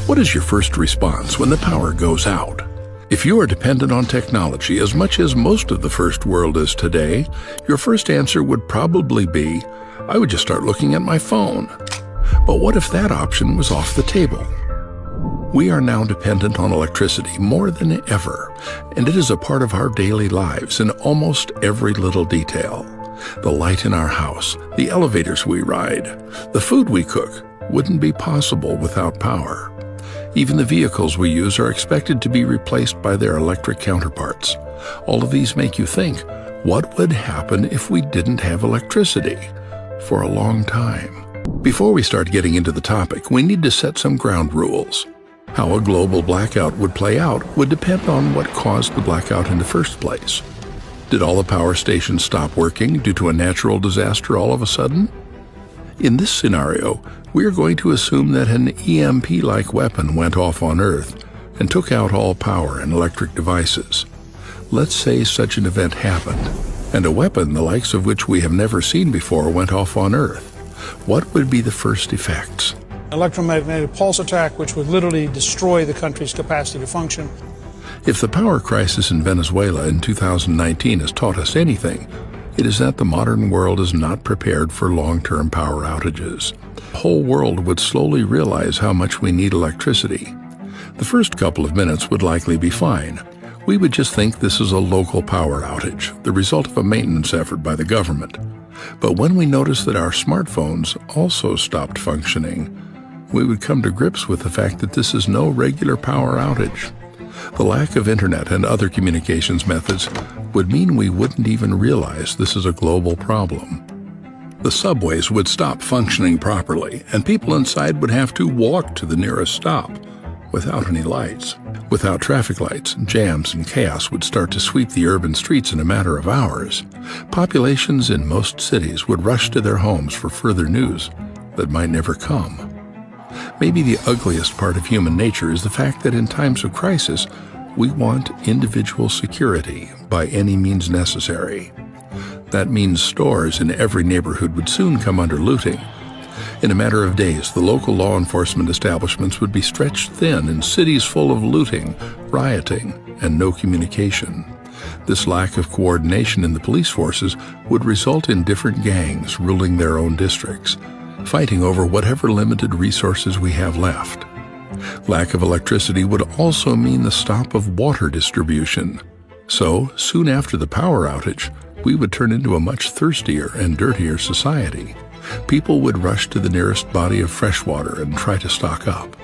What is your first response when the power goes out? If you are dependent on technology as much as most of the first world is today, your first answer would probably be, I would just start looking at my phone. But what if that option was off the table? We are now dependent on electricity more than ever, and it is a part of our daily lives in almost every little detail. The light in our house, the elevators we ride, the food we cook wouldn't be possible without power. Even the vehicles we use are expected to be replaced by their electric counterparts. All of these make you think, what would happen if we didn't have electricity for a long time? Before we start getting into the topic, we need to set some ground rules. How a global blackout would play out would depend on what caused the blackout in the first place. Did all the power stations stop working due to a natural disaster all of a sudden? In this scenario, we are going to assume that an EMP-like weapon went off on Earth and took out all power and electric devices. Let's say such an event happened, and a weapon the likes of which we have never seen before went off on Earth. What would be the first effects? Electromagnetic pulse attack, which would literally destroy the country's capacity to function. If the power crisis in Venezuela in 2019 has taught us anything, it is that the modern world is not prepared for long-term power outages. The whole world would slowly realize how much we need electricity. The first couple of minutes would likely be fine. We would just think this is a local power outage, the result of a maintenance effort by the government. But when we notice that our smartphones also stopped functioning, we would come to grips with the fact that this is no regular power outage. The lack of internet and other communications methods would mean we wouldn't even realize this is a global problem. The subways would stop functioning properly, and people inside would have to walk to the nearest stop without any lights. Without traffic lights, jams and chaos would start to sweep the urban streets in a matter of hours. Populations in most cities would rush to their homes for further news that might never come. Maybe the ugliest part of human nature is the fact that in times of crisis, we want individual security by any means necessary. That means stores in every neighborhood would soon come under looting. In a matter of days, the local law enforcement establishments would be stretched thin in cities full of looting, rioting, and no communication. This lack of coordination in the police forces would result in different gangs ruling their own districts, fighting over whatever limited resources we have left. Lack of electricity would also mean the stop of water distribution. So, soon after the power outage, we would turn into a much thirstier and dirtier society. People would rush to the nearest body of fresh water and try to stock up.